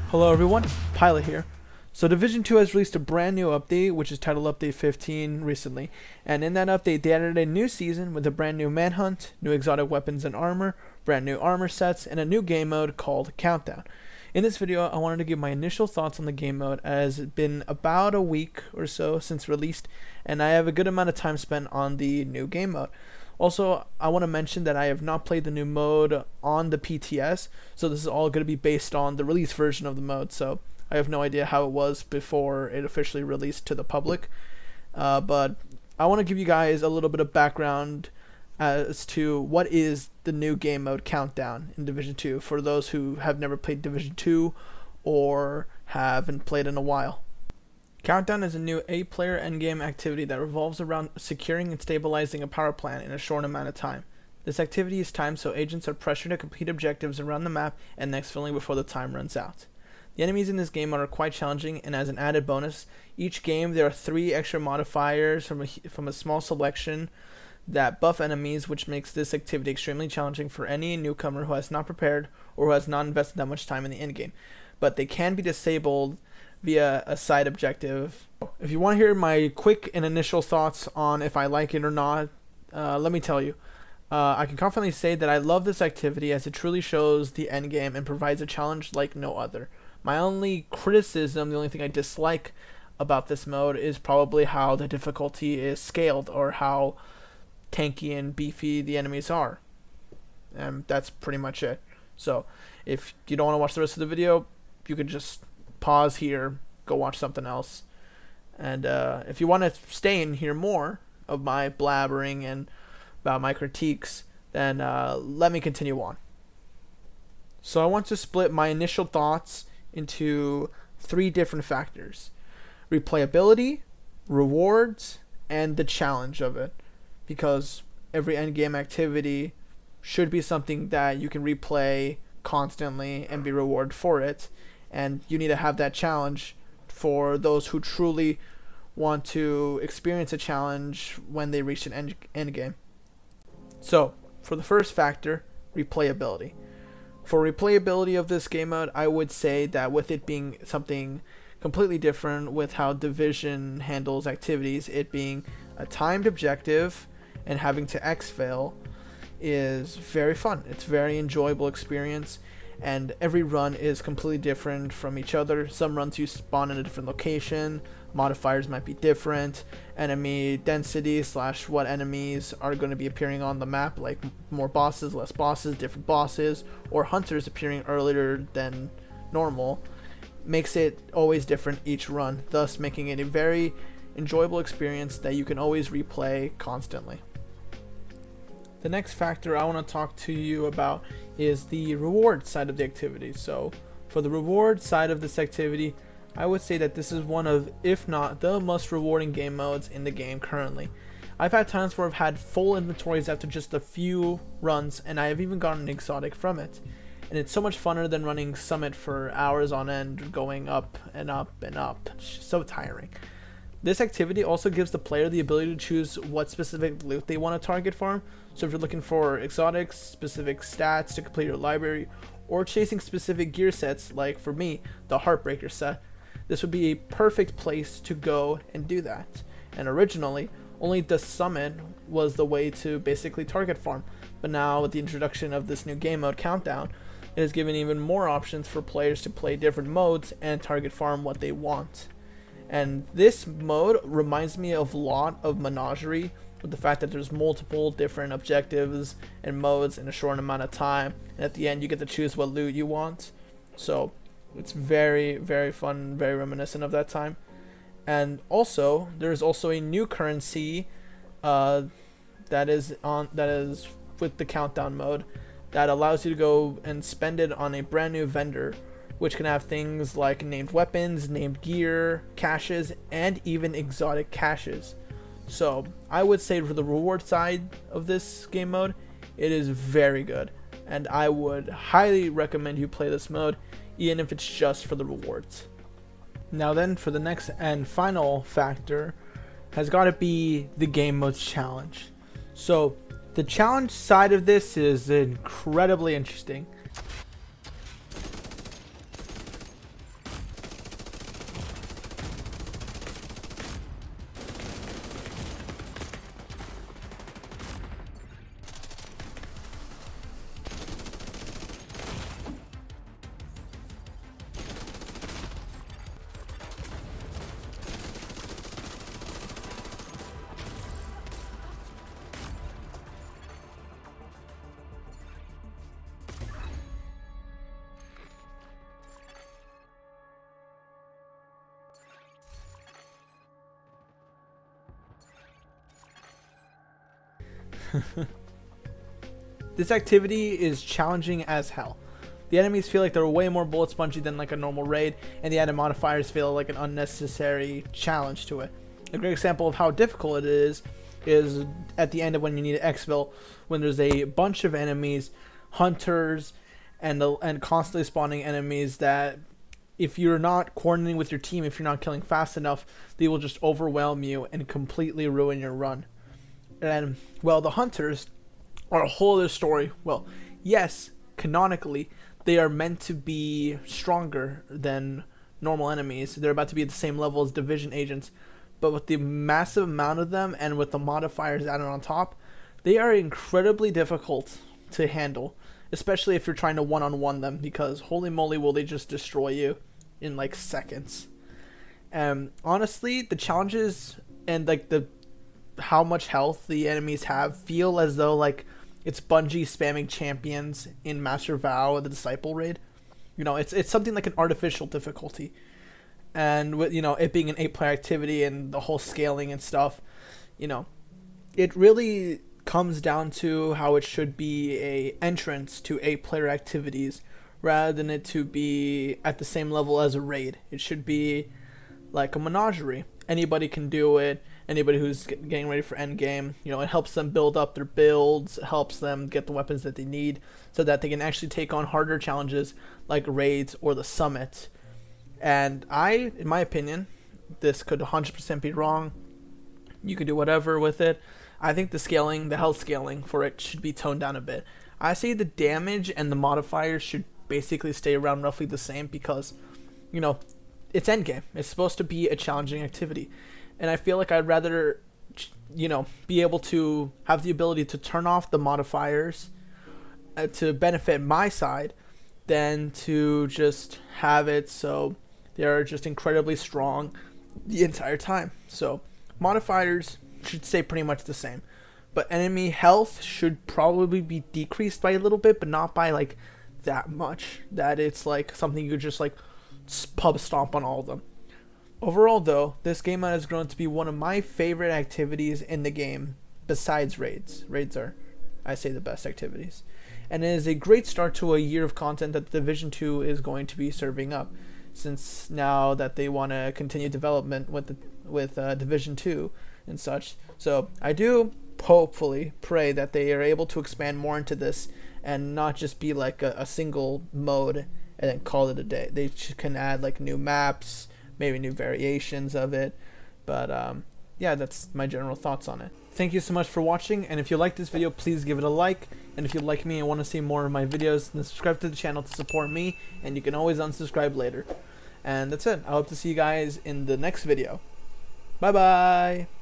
Hello everyone, Pilot here. So Division 2 has released a brand new update, which is titled Update 15 recently. And in that update, they added a new season with a brand new Manhunt, new exotic weapons and armor, brand new armor sets, and a new game mode called Countdown. In this video, I wanted to give my initial thoughts on the game mode, as it's been about a week or so since released, and I have a good amount of time spent on the new game mode. Also, I want to mention that I have not played the new mode on the PTS, so this is all going to be based on the release version of the mode, so I have no idea how it was before it officially released to the public. But I want to give you guys a little bit of background as to what is the new game mode Countdown in Division 2 for those who have never played Division 2 or haven't played in a while. Countdown is a new 8-player endgame activity that revolves around securing and stabilizing a power plant in a short amount of time. This activity is timed so agents are pressured to complete objectives around the map and next filling before the time runs out. The enemies in this game are quite challenging, and as an added bonus, each game there are 3 extra modifiers from a small selection that buff enemies, which makes this activity extremely challenging for any newcomer who has not prepared or who has not invested that much time in the endgame. But they can be disabled via a side objective. If you want to hear my quick and initial thoughts on if I like it or not, let me tell you. I can confidently say that I love this activity, as it truly shows the endgame and provides a challenge like no other. My only criticism, the only thing I dislike about this mode, is probably how the difficulty is scaled, or how tanky and beefy the enemies are. And that's pretty much it. So if you don't want to watch the rest of the video, you can just pause here, go watch something else. And if you want to stay and hear more of my blabbering and about my critiques, then let me continue on. So I want to split my initial thoughts into 3 different factors: replayability, rewards, and the challenge of it, because every endgame activity should be something that you can replay constantly and be rewarded for it, and you need to have that challenge for those who truly want to experience a challenge when they reach an endgame. So for the first factor, replayability. For replayability of this game mode, I would say that with it being something completely different with how Division handles activities, it being a timed objective and having to exfil, is very fun. It's a very enjoyable experience, and every run is completely different from each other. Some runs you spawn in a different location, modifiers might be different, enemy density / what enemies are going to be appearing on the map, like more bosses, less bosses, different bosses, or hunters appearing earlier than normal, makes it always different each run, thus making it a very enjoyable experience that you can always replay constantly. The next factor I want to talk to you about is the reward side of the activity. So for the reward side of this activity, I would say that this is one of, if not the most rewarding game modes in the game currently. I've had times where I've had full inventories after just a few runs, and I have even gotten an exotic from it. And it's so much funner than running Summit for hours on end, going up and up and up. It's just so tiring. This activity also gives the player the ability to choose what specific loot they want to target farm. So if you're looking for exotics, specific stats to complete your library, or chasing specific gear sets, like for me, the Heartbreaker set, this would be a perfect place to go and do that. And originally, only the Summit was the way to basically target farm, but now with the introduction of this new game mode Countdown, it has given even more options for players to play different modes and target farm what they want. And this mode reminds me of a lot of Menagerie, with the fact that there's multiple different objectives and modes in a short amount of time, and at the end you get to choose what loot you want. So it's very, very fun, very reminiscent of that time. And also there's also a new currency that is with the Countdown mode that allows you to go and spend it on a brand new vendor, which can have things like named weapons, named gear, caches, and even exotic caches. So I would say for the reward side of this game mode, it is very good, and I would highly recommend you play this mode, even if it's just for the rewards. Now then, for the next and final factor has got to be the game mode's challenge. So the challenge side of this is incredibly interesting. This activity is challenging as hell. The enemies feel like they're way more bullet spongy than like a normal raid, and the added modifiers feel like an unnecessary challenge to it. A great example of how difficult it is at the end of when you need an exfil, when there's a bunch of enemies, hunters, and constantly spawning enemies that if you're not coordinating with your team, if you're not killing fast enough, they will just overwhelm you and completely ruin your run. And, well, the hunters are a whole other story. Well, yes, canonically, they are meant to be stronger than normal enemies. They're about to be at the same level as division agents. But with the massive amount of them and with the modifiers added on top, they are incredibly difficult to handle. Especially if you're trying to one-on-one them, because holy moly will they just destroy you in like seconds. Honestly, the challenges and like how much health the enemies have feel as though like it's Bungie spamming champions in Master Vow, the Disciple raid. You know, it's something like an artificial difficulty. And with, you know, it being an 8-player activity and the whole scaling and stuff, you know, it really comes down to how it should be a entrance to 8-player activities rather than it to be at the same level as a raid. It should be like a menagerie. Anybody can do it. Anybody who's getting ready for endgame, you know, it helps them build up their builds, it helps them get the weapons that they need so that they can actually take on harder challenges like raids or the summit. And in my opinion, this could 100% be wrong. You could do whatever with it. I think the health scaling for it should be toned down a bit. I say the damage and the modifiers should basically stay around roughly the same because, you know, it's endgame. It's supposed to be a challenging activity. And I feel like I'd rather, you know, be able to have the ability to turn off the modifiers to benefit my side than to just have it so they're just incredibly strong the entire time. So modifiers should stay pretty much the same. But enemy health should probably be decreased by a little bit, but not by like that much that it's like something you could just like pub stomp on all of them. Overall though, this game mode has grown to be one of my favorite activities in the game besides raids. Raids are, I say, the best activities. And it is a great start to a year of content that Division 2 is going to be serving up, since now that they want to continue development with Division 2 and such. So I do hopefully pray that they are able to expand more into this and not just be like a single mode and then call it a day. They can add like new maps, maybe new variations of it. But yeah, that's my general thoughts on it. Thank you so much for watching, and if you like this video, please give it a like. And if you like me and want to see more of my videos, then subscribe to the channel to support me, and you can always unsubscribe later. And that's it. I hope to see you guys in the next video. Bye bye!